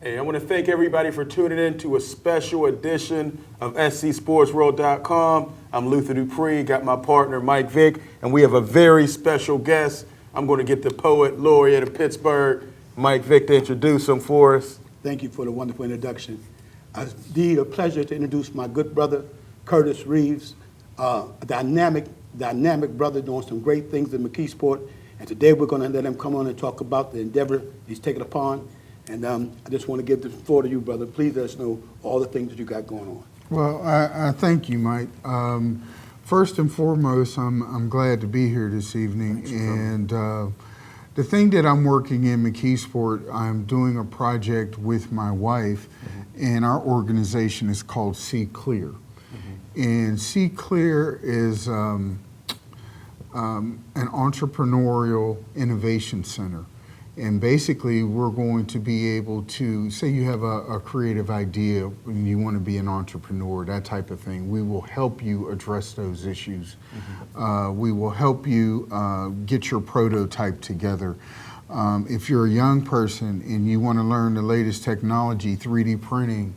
Hey, I want to thank everybody for tuning in to a special edition of SCSportsWorld.com. I'm Luther Dupree, got my partner Mike Vick, and we have a very special guest. I'm going to get the poet laureate of Pittsburgh, Mike Vick, to introduce him for us. Thank you for the wonderful introduction. It's indeed a pleasure to introduce my good brother, Curtis Reeves, a dynamic brother doing some great things in McKeesport. And today we're going to let him come on and talk about the endeavor he's taken upon. And I just want to give the floor to you, brother. Please let us know all the things that you got going on. Well, I thank you, Mike. First and foremost, I'm glad to be here this evening. And the thing that I'm working in McKeesport, I'm doing a project with my wife, and our organization is called C Clear. And C Clear is an entrepreneurial innovation center. And basically, we're going to be able to, say you have a creative idea and you want to be an entrepreneur, that type of thing. We will help you address those issues. We will help you get your prototype together. If you're a young person and you want to learn the latest technology, 3D printing,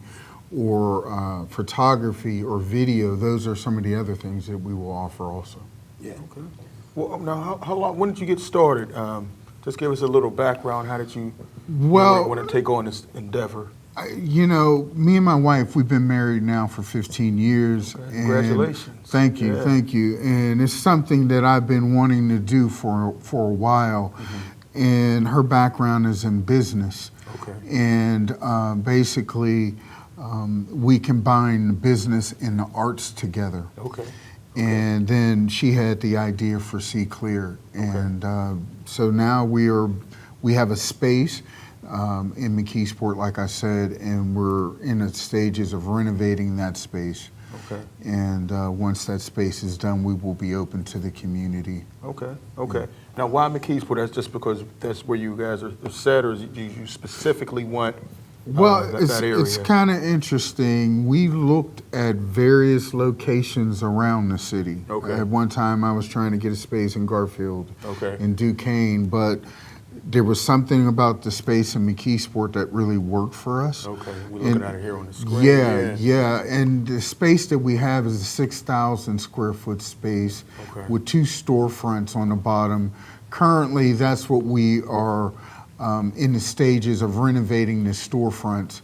or photography or video, those are some of the other things that we will offer also. Yeah. Okay. Well, now, how long? When did you get started? Just give us a little background. How did you want to take on this endeavor? You know, me and my wife, we've been married now for 15 years. Okay. Congratulations. Thank you, thank you. And it's something that I've been wanting to do for a while. And her background is in business. Okay. And basically, we combine the business and the arts together. Okay. And then she had the idea for C Clear, and so now we have a space in McKeesport, like I said, and we're in the stages of renovating that space. Okay. And once that space is done, we will be open to the community. Okay. Okay. Now, why McKeesport? That's just because that's where you guys are set, or do you specifically want? Well, that area? It's kind of interesting. We looked at various locations around the city. Okay. At one time, I was trying to get a space in Garfield, in Duquesne, but there was something about the space in McKeesport that really worked for us. Okay, we're looking at it here on the screen. Yeah, and the space that we have is a 6,000 square foot space with 2 storefronts on the bottom. Currently, that's what we are in the stages of renovating the storefronts.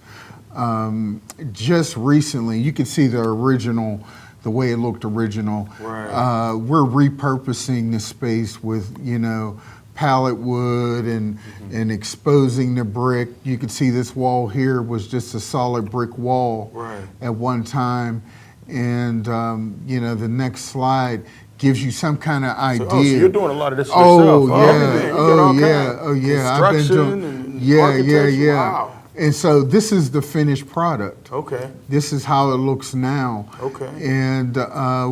Just recently, you can see the original, the way it looked original. Right. We're repurposing the space with, you know, pallet wood and exposing the brick. You can see this wall here was just a solid brick wall at one time. And, you know, the next slide gives you some kind of idea. So you're doing a lot of this yourself. Construction and architecture. Wow. And so this is the finished product. Okay. This is how it looks now. Okay. And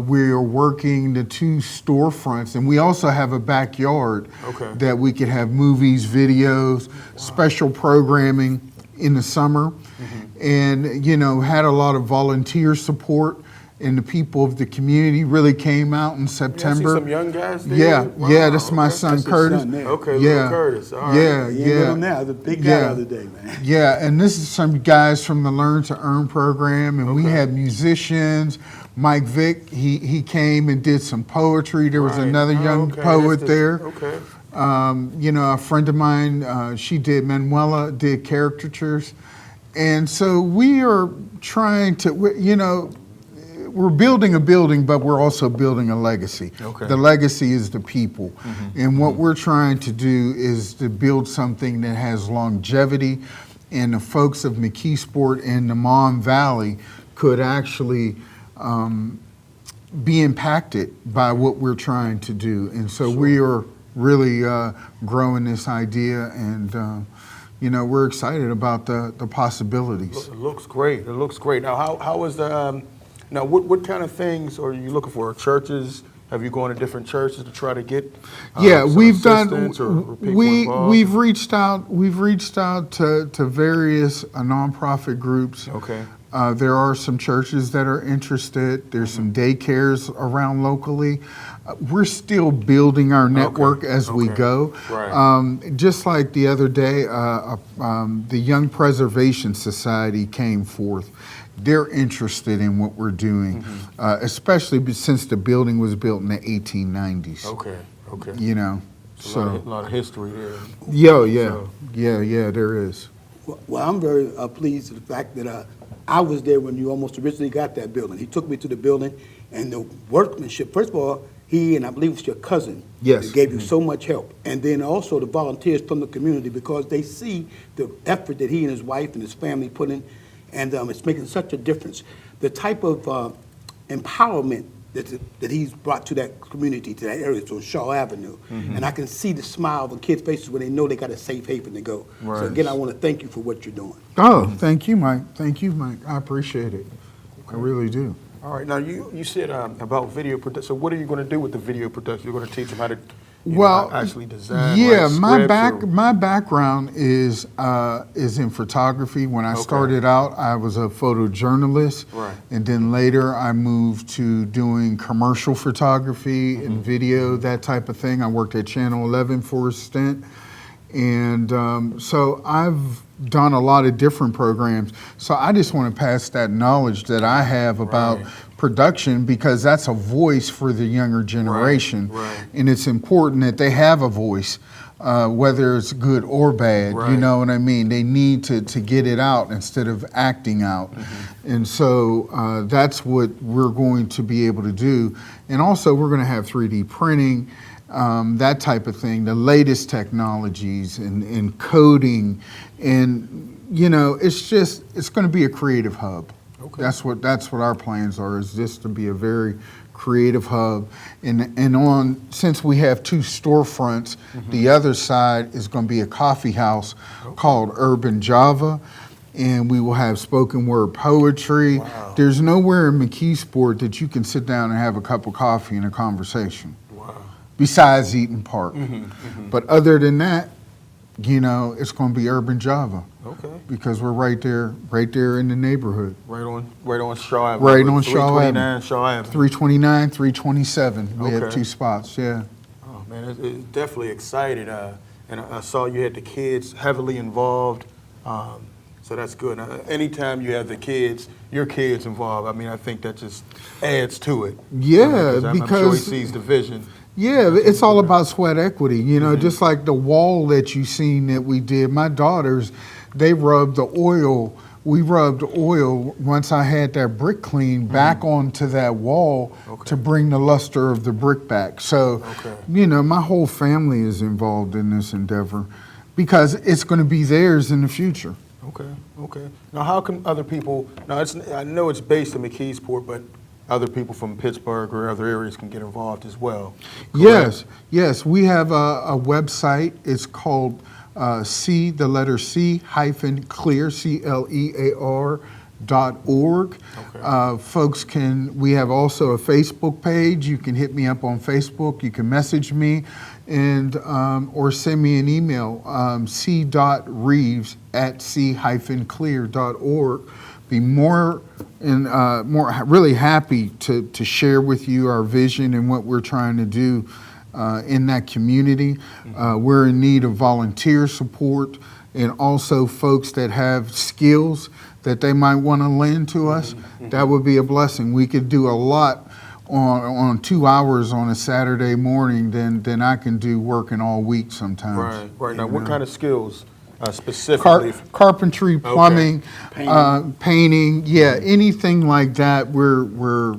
we are working the 2 storefronts, and we also have a backyard that we could have movies, videos, special programming in the summer. And, you know, had a lot of volunteer support. And the people of the community really came out in September. I see some young guys there. Yeah, that's my son Curtis. Little Curtis. All right. Yeah. Now the big guy the other day, man. Yeah, and this is some guys from the Learn to Earn program, and we had musicians. Mike Vick, he came and did some poetry. There was another young poet there. Okay. You know, a friend of mine, she did, Manuela, did caricatures. And so we are trying to, you know, we're building a building, but we're also building a legacy. Okay. The legacy is the people. And what we're trying to do is to build something that has longevity, and the folks of McKeesport and the Mon Valley could actually be impacted by what we're trying to do. And so we are really growing this idea, and you know, we're excited about the possibilities. It looks great. It looks great. Now, how is the now? What kind of things are you looking for? Churches? Have you gone to different churches to try to get? We've done. We've reached out. We've reached out to various nonprofit groups. Okay. There are some churches that are interested. There's some daycares around locally. We're still building our network as we go. Right. Just like the other day, the Young Preservation Society came forth. They're interested in what we're doing, especially since the building was built in the 1890s. Okay. You know, A lot of history there. Yeah, there is. Well, I'm very pleased with the fact that I was there when you almost originally got that building. He took me to the building, and the workmanship, first of all, he and I believe it's your cousin, Yes. gave you so much help. And then also the volunteers from the community, because they see the effort that he and his wife and his family put in, and it's making such a difference. The type of empowerment that he's brought to that community, to that area, to Shaw Avenue. And I can see the smile on kids' faces when they know they got a safe haven to go. Right. So again, I want to thank you for what you're doing. Oh, thank you, Mike. I appreciate it. I really do. All right. Now, you said about video production. So what are you going to do with the video production? You're going to teach them how to actually design, Yeah, write scripts, my background is in photography. When I started out, I was a photojournalist, Right. and then later I moved to doing commercial photography and video, that type of thing. I worked at Channel 11 for a stint, and so I've done a lot of different programs. So I just want to pass that knowledge that I have about production, because that's a voice for the younger generation. Right. And it's important that they have a voice, whether it's good or bad. You Right. know what I mean? They need to get it out instead of acting out. And so that's what we're going to be able to do. And also we're going to have 3D printing, that type of thing, the latest technologies and coding. And, you know, it's going to be a creative hub. Okay. That's what our plans are, is just to be a very creative hub. And since we have two storefronts, the other side is going to be a coffee house called Urban Java, and we will have spoken word poetry. Wow. There's nowhere in McKeesport that you can sit down and have a cup of coffee and a conversation, Wow. besides Eaton Park. But other than that, you know, it's going to be Urban Java. Okay. Because we're right there in the neighborhood. Right on Shaw Avenue. Right on Shaw 329 Shaw Avenue. 329, 327. We have Okay. two spots, yeah. Oh man, it's definitely excited. And I saw you had the kids heavily involved. So that's good. Anytime you have your kids involved, I mean, I think that just adds to it. Yeah, I'm sure he because sees the vision. yeah, it's all about sweat equity. You know, just like the wall that you seen that we did. My daughters, they rubbed the oil. We rubbed oil once I had that brick clean back onto that wall to bring the luster of the brick back. So, you know, my whole family is involved in this endeavor because it's going to be theirs in the future. Okay. Now, how can other people? Now, I know it's based in McKeesport, but other people from Pittsburgh or other areas can get involved as well. Correct? Yes. We have a website. It's called C hyphen clear, CLEAR.org. Folks we have also a Facebook page. You can hit me up on Facebook. You can message me and or send me an email, c.reeves@c-clear.org. Be more really happy to share with you our vision and what we're trying to do in that community. We're in need of volunteer support and also folks that have skills that they might want to lend to us. That would be a blessing. We could do a lot on 2 hours on a Saturday morning than I can do working all week sometimes. Right. Now, what kind of skills specifically? Carpentry, plumbing, painting, anything like that. We're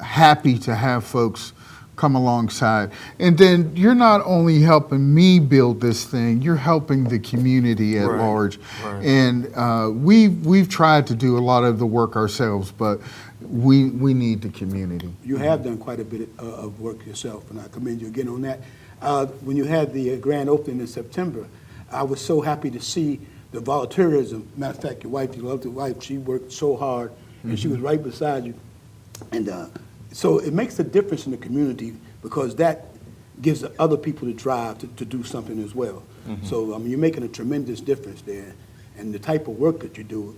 happy to have folks come alongside. And then you're not only helping me build this thing, you're helping the community at large. Right. And we've tried to do a lot of the work ourselves, but we need the community. You have done quite a bit of work yourself, and I commend you again on that. When you had the grand opening in September, I was so happy to see the volunteerism. Matter of fact, your lovely wife, she worked so hard, and she was right beside you. And so it makes a difference in the community because that gives other people the drive to do something as well. So, I mean, you're making a tremendous difference there. And the type of work that you do,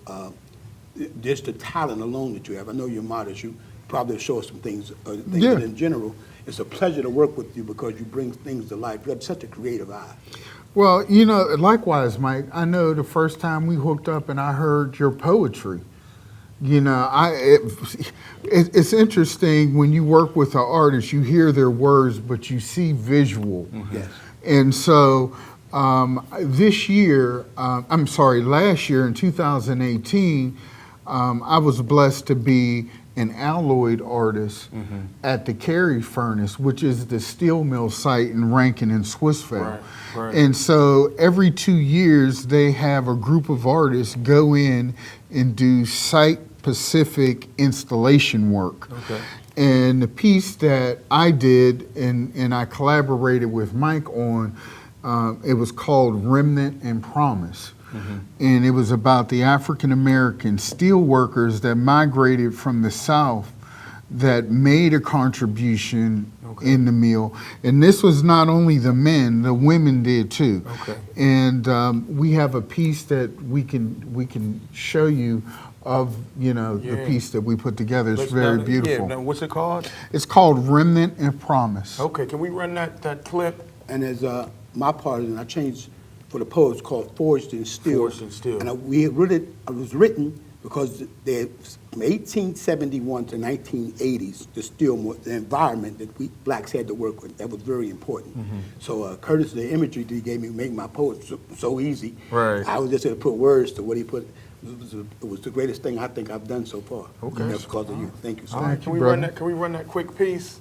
just the talent alone that you have. I know you're modest. You probably show us some things, Yeah. but in general, it's a pleasure to work with you because you bring things to life. You have such a creative eye. Well, you know, likewise, Mike, I know the first time we hooked up and I heard your poetry, you know, it's interesting when you work with an artist, you hear their words, but you see visual. Yes. And so last year in 2018, I was blessed to be an alloyed artist at the Cary Furnace, which is the steel mill site in Rankin and Swissvale. Right. And so every 2 years, they have a group of artists go in and do site-specific installation work. Okay. And the piece that I did and I collaborated with Mike on, it was called Remnant and Promise. And it was about the African American steel workers that migrated from the South that made a contribution in the mill. And this was not only the men, the women did too. Okay. And we have a piece that we can show you of, you know, the piece that we put together. It's very beautiful. Yeah. Now, what's it called? It's called Remnant and Promise. Okay. Can we run that clip? And as my part, and I changed for the poets called Forged in Steel. Forged in Steel. And it was written because from 1871 to 1980s, the environment that we blacks had to work with, that was very important. So Curtis, the imagery that he gave me made my poetry so easy. Right. I was just able to put words to what he put. It was the greatest thing I think I've done so far. Okay. And that's because of you. Thank you so All much. right. Can we run that quick piece?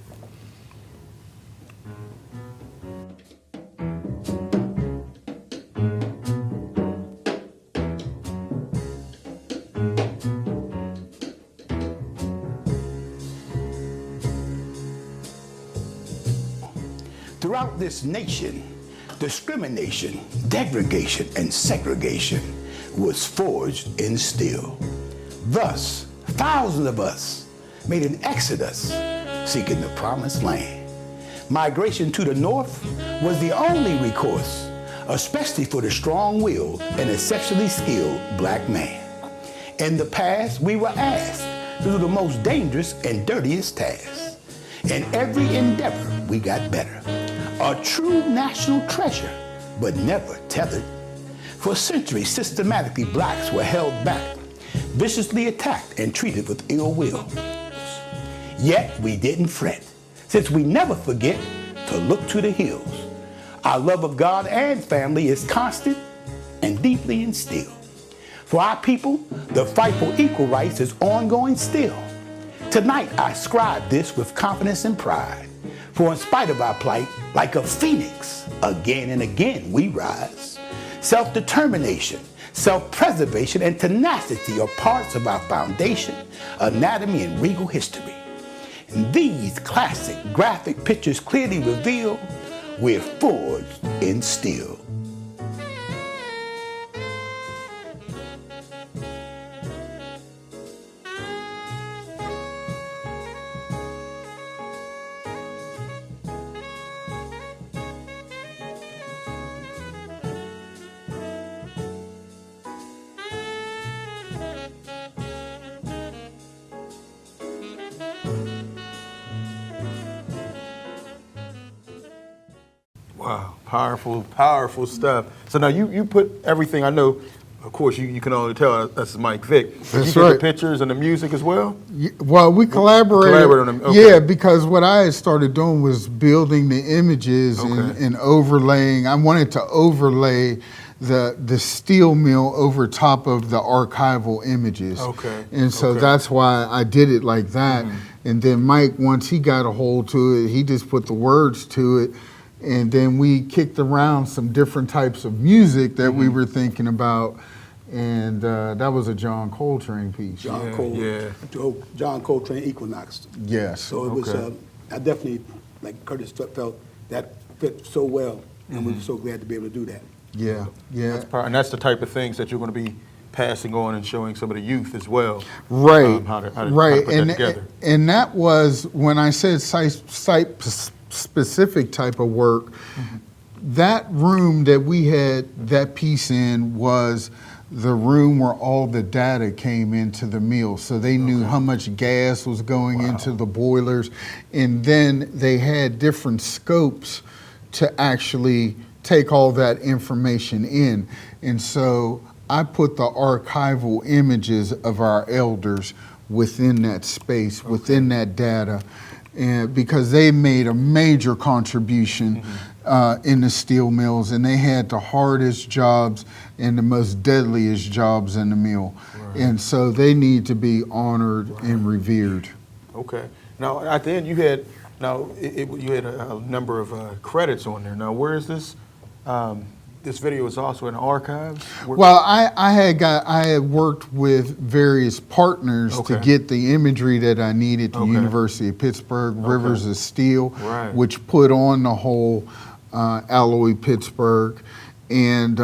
Throughout this nation, discrimination, degradation, and segregation was forged in steel. Thus, thousands of us made an exodus seeking the promised land. Migration to the north was the only recourse, especially for the strong-willed and exceptionally skilled black man. In the past, we were asked to do the most dangerous and dirtiest tasks. In every endeavor, we got better. A true national treasure, but never tethered. For centuries, systematically, blacks were held back, viciously attacked and treated with ill will. Yet we didn't fret, since we never forget to look to the hills. Our love of God and family is constant and deeply instilled. For our people, the fight for equal rights is ongoing still. Tonight, I scribe this with confidence and pride. For in spite of our plight, like a phoenix, again and again we rise. Self-determination, self-preservation, and tenacity are parts of our foundation, anatomy, and regal history. And these classic graphic pictures clearly reveal we're forged in steel. Wow, powerful stuff. So now you put everything, I know, of course, you can only tell that's Mike Vick. But That's you did right. the pictures and the music as well? Well, we collaborated. Collaborated on them, okay. Yeah, because what I had started doing was building the images and overlaying. I wanted to overlay the steel mill over top of the archival images. Okay. And so Okay. that's why I did it like that. And then Mike, once he got a hold to it, he just put the words to it. And then we kicked around some different types of music that we were thinking about. And that was a John Coltrane piece. John Coltrane Equinox. Yes. So it was, I definitely, like Curtis felt that fit so well, and we were so glad to be able to do that. Yeah, yeah. And that's the type of things that you're going to be passing on and showing some of the youth as well. Right, How to right. put that together. And that was, when I said site-specific type of work, that room that we had that piece in was the room where all the data came into the mill. So they knew how much gas was going into the boilers. And then they had different scopes to actually take all that information in. And so I put the archival images of our elders within that space, within that data, and because they made a major contribution in the steel mills, and they had the hardest jobs and the most deadliest jobs in the mill. And so they need to be honored and revered. Okay. Now, at the end, you had you had a number of credits on there. Now, where is this? This video is also in the archives? Well, I had worked with various partners to get the imagery that I needed. The University of Pittsburgh, Rivers of Steel, which put on the whole Alloy Pittsburgh, and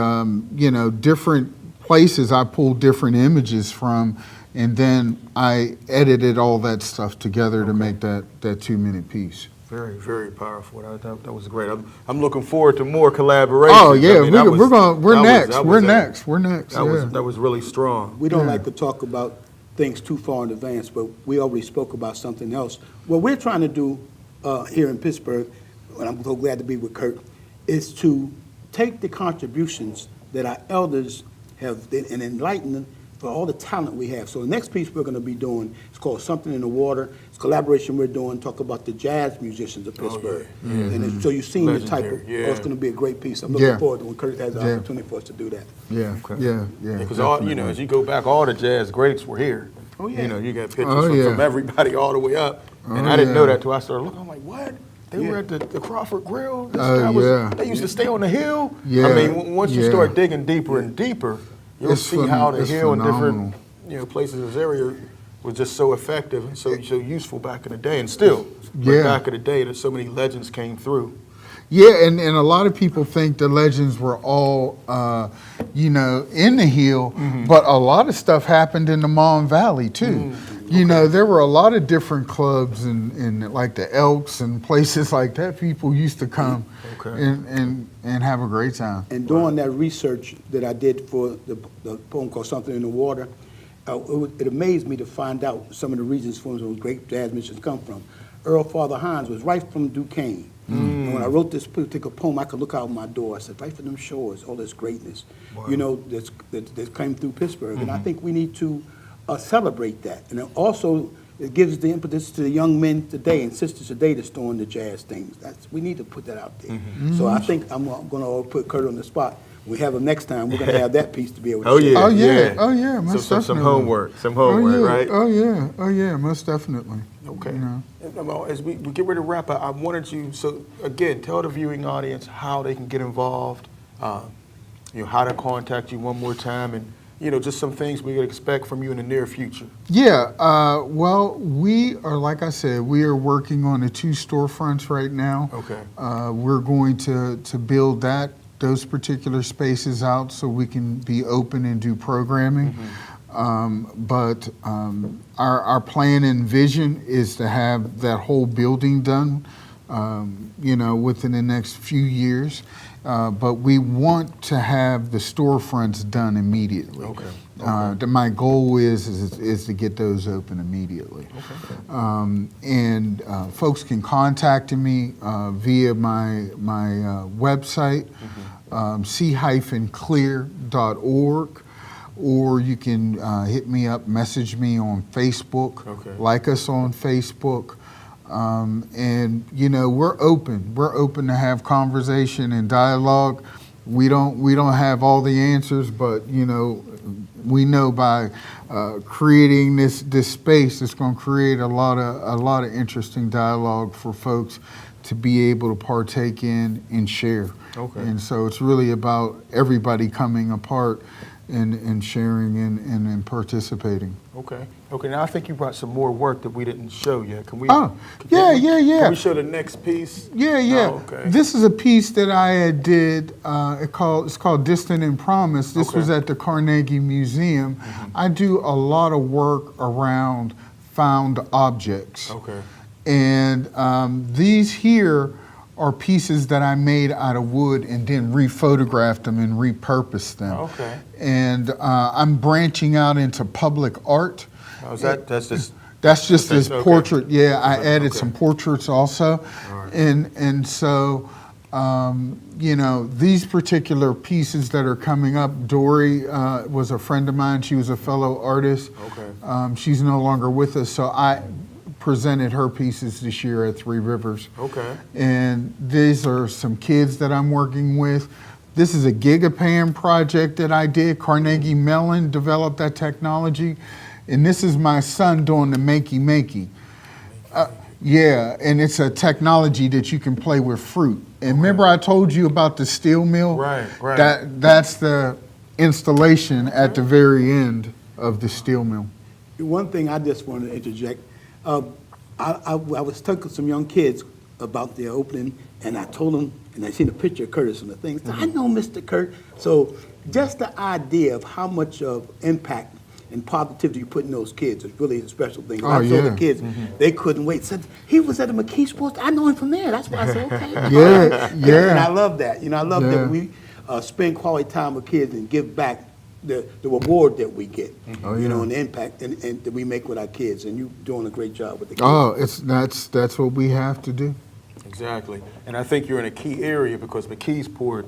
you know, different places I pulled different images from, and then I edited all that stuff together to make that 2-minute piece. Very, very powerful. That was great. I'm looking forward to more collaboration. Oh yeah, we're next. That was really strong. We don't like to talk about things too far in advance, but we already spoke about something else. What we're trying to do here in Pittsburgh, and I'm so glad to be with Kurt, is to take the contributions that our elders have and enlighten them for all the talent we have. So the next piece we're going to be doing is called Something in the Water. It's a collaboration we're doing, talk about the jazz musicians of Pittsburgh. And so you've seen the type of, it's going to be a great piece. I'm looking forward to when Kurt has the opportunity for us to do that. Because you know, as you go back, all the jazz greats were here. You know, you got pictures from everybody all the way up. And I didn't know that till I started looking. I'm like, what? They were at the Crawford Grill? They used to stay on the hill? I mean, once you start digging deeper and deeper, you'll see how the hill and different places in this area was just so effective and so useful back in the day, and still. But back in the day, there's so many legends came through. Yeah, and a lot of people think the legends were all, in the hill, but a lot of stuff happened in the Mon Valley too. You know, there were a lot of different clubs and like the Elks and places like that. People used to come and have a great time. And doing that research that I did for the poem called Something in the Water, it amazed me to find out some of the regions from those great jazz musicians come from. Earl Father Hines was right from Duquesne. And when I wrote this particular poem, I could look out my door. I said, right from them shores, all this greatness, that came through Pittsburgh. And I think we need to celebrate that. And it also, it gives the impetus to the young men today and sisters today that's doing the jazz things. We need to put that out there. So I think I'm going to put Kurt on the spot. We have him next time. We're going to have that piece to be able to share. Oh yeah, most definitely. Some homework, right? Oh yeah, most definitely. Okay. You know. Well, as we get ready to wrap up, I wanted you, again, tell the viewing audience how they can get involved, how to contact you one more time, and just some things we could expect from you in the near future. Yeah, well, we are, like I said, we are working on the 2 storefronts right now. Okay. We're going to build those particular spaces out so we can be open and do programming. But our plan and vision is to have that whole building done, within the next few years. But we want to have the storefronts done immediately. My goal is to get those open immediately. And folks can contact me via my website, c-clear.org, or you can hit me up, message me on Facebook, like us on Facebook. And we're open. We're open to have conversation and dialogue. We don't have all the answers, but we know by creating this space, it's going to create a lot of interesting dialogue for folks to be able to partake in and share. And so it's really about everybody coming apart and sharing and participating. Okay. Now I think you brought some more work that we didn't show yet. Can we? Yeah. Can we show the next piece? Yeah. Oh, okay. This is a piece that I did. It's called Distant and Promise. This was at the Carnegie Museum. I do a lot of work around found objects. And these here are pieces that I made out of wood and then rephotographed them and repurposed them. Okay. And I'm branching out into public art. How's that? That's just. That's just Okay, this okay. portrait. Yeah, I added Okay. some portraits also. All right. And so, you know, these particular pieces that are coming up, Dory was a friend of mine. She was a fellow artist. Okay. She's no longer with us, so I presented her pieces this year at Three Rivers. Okay. And these are some kids that I'm working with. This is a GigaPan project that I did. Carnegie Mellon developed that technology. And this is my son doing the makey. Yeah, and it's a technology that you can play with fruit. And remember I told you about the steel mill? Right, right. That's the installation at the very end of the steel mill. One thing I just wanted to interject. I was talking to some young kids about their opening, and I told them, and I seen a picture of Curtis on the thing. So I know Mr. Kurt. So just the idea of how much of impact and positivity you put in those kids is really a special thing. Oh, I told yeah. the kids, they couldn't wait. Said, he was at the McKee Sports. I know him from there. That's why I said, okay. Yeah, yeah. And I love that. You know, I love Yeah. that we spend quality time with kids and give back the reward that we get, Oh, you know, yeah. and the impact and that we make with our kids. And you're doing a great job with the kids. Oh, that's what we have to do. Exactly. And I think you're in a key area because McKeesport,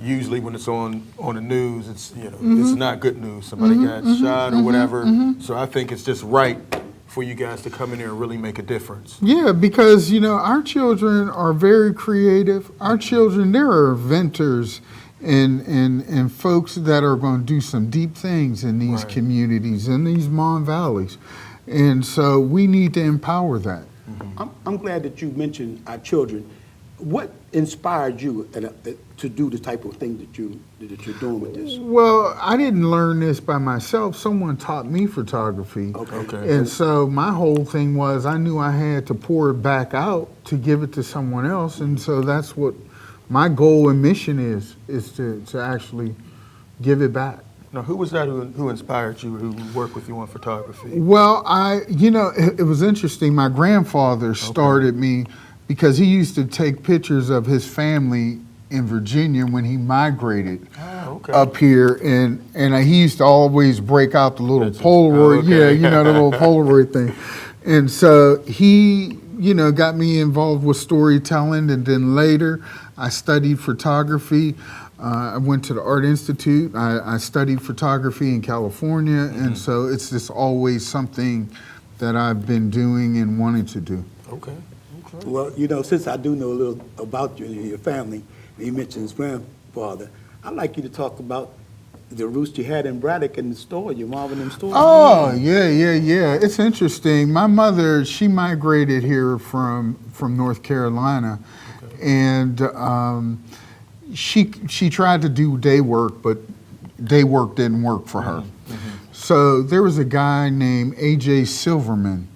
usually when it's on the news, it's, you know, it's not good news. Somebody got shot or whatever. So I think it's just right for you guys to come in there and really make a difference. Yeah, because, you know, our children are very creative. Our children, there are inventors and folks that are going to do some deep things in these Right. communities, in these Mon Valleys. And so we need to empower that. I'm glad that you mentioned our children. What inspired you to do the type of thing that you're doing with this? Well, I didn't learn this by myself. Someone taught me photography. Okay. And so my whole thing was I knew I had to pour it back out to give it to someone else. And so that's what my goal and mission is to actually give it back. Now, who was that who inspired you, who worked with you on photography? Well, it was interesting. My grandfather started me because he used to take pictures of his family in Virginia when he migrated Oh, okay. up here, and he used to always break out the little Pictures. Polaroid, Oh, okay. yeah, you know, the little Polaroid thing. And so he, you know, got me involved with storytelling, and then later I studied photography. I went to the Art Institute. I studied photography in California, and so it's just always something that I've been doing and wanting to do. Okay. Well, you know, since I do know a little about you and your family, and you mentioned his grandfather, I'd like you to talk about the roots you had in Braddock in the store, your mom and them store. Oh, yeah. It's interesting. My mother, she migrated here from North Carolina, and she tried to do day work, but day work didn't work for her. So there was a guy named A.J. Silverman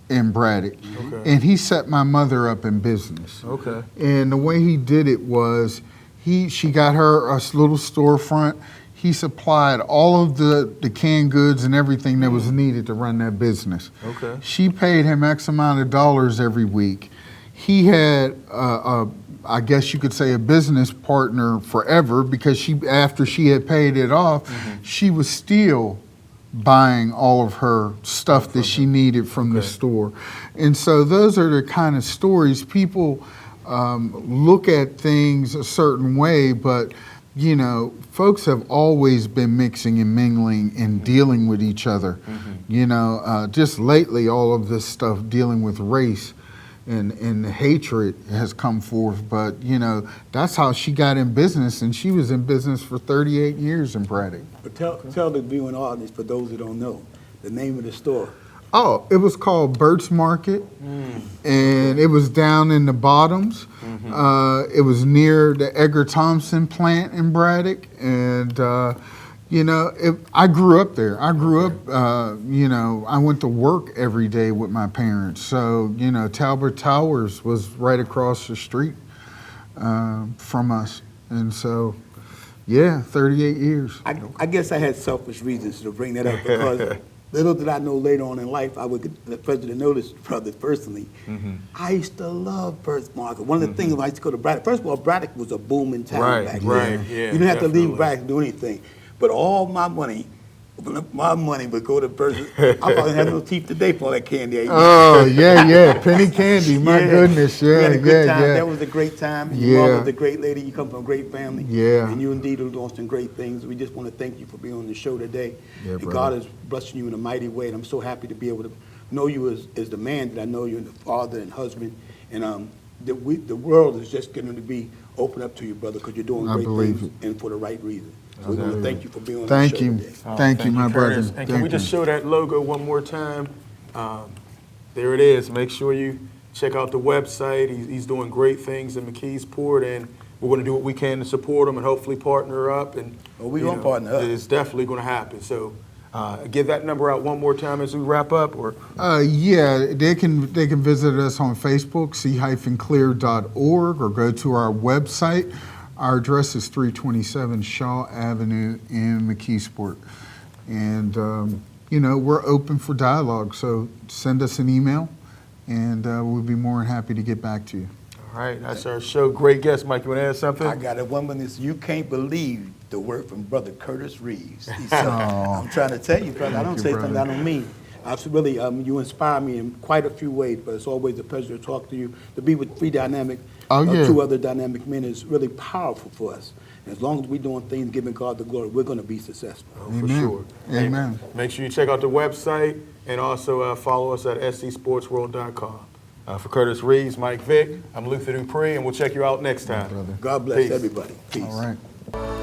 in Braddock, Okay. and he set my mother up in business. Okay. And the way he did it was she got her a little storefront. He supplied all of the canned goods and everything that was needed to run that business. Okay. She paid him X amount of dollars every week. He had, I guess you could say, a business partner forever because after she had paid it off, she was still buying all of her stuff that she needed from the store. And so those are the kind of stories. People look at things a certain way, but you know, folks have always been mixing and mingling and dealing with each other. You know, just lately, all of this stuff dealing with race and hatred has come forth. But, you know, that's how she got in business, and she was in business for 38 years in Braddock. But tell the viewing audience, for those who don't know, the name of the store. Oh, it was called Burt's Market, and it was down in the Bottoms. It was near the Edgar Thompson plant in Braddock, and you know, I grew up there. I grew up, you know, I went to work every day with my parents. So, you know, Talbot Towers was right across the street from us, and so, yeah, 38 years. I guess I had selfish reasons to bring that up because Little did I know later on in life, I would get the pleasure to know this brother personally. I used to love Birth Market. One of the things I used to go to Braddock. First of all, Braddock was a booming town Right, back right, then. yeah, You didn't have to definitely. leave Braddock to do anything. But all my money would go to Birth. I probably have no teeth today for all that candy I used. Oh, yeah, penny candy, my goodness, We had a good time. yeah. That was a great time. Your mom Yeah. was a great lady. You come from a great family. Yeah. And you indeed are doing some great things. We just want to thank you for being on the show today. Yeah, and brother. God is blessing you in a mighty way. And I'm so happy to be able to know you as the man that I know you, and the father and husband. And the world is just going to be open up to you, brother, because you're doing I great believe things and for the right reason. So we want to thank you for being on the Thank show you. today. Thank you, my brother. Curtis. And can Thank we just you. show that logo one more time? There it is. Make sure you check out the website. He's doing great things in McKeesport, and we're going to do what we can to support him and hopefully partner up. And Oh, we you gonna know, partner up. It's definitely going to happen. So give that number out one more time as we wrap up. Or Yeah, they can visit us on Facebook, c-clear.org, or go to our website. Our address is 327 Shaw Avenue in McKeesport. And, we're open for dialogue, so send us an email, and we'll be more than happy to get back to you. all right, that's our show. Great guest, Mike. You want to add something? I got a woman that's, you can't believe the word from Brother Curtis Reeves. He said, I'm trying to tell you, brother, I don't you, say brother. something I don't mean. Really, you inspire me in quite a few ways, but it's always a pleasure to talk to you. To be with three dynamic, Yeah. two other dynamic men is really powerful for us. And as long as we're doing things giving God the glory, we're going to be successful. Oh, for Amen. sure. Amen. Make sure you check out the website and also follow us at SCSportsWorld.com. For Curtis Reeves, Mike Vick, I'm Luther Dupree, and we'll check you out next time. brother. God bless Peace. everybody. Peace. All right.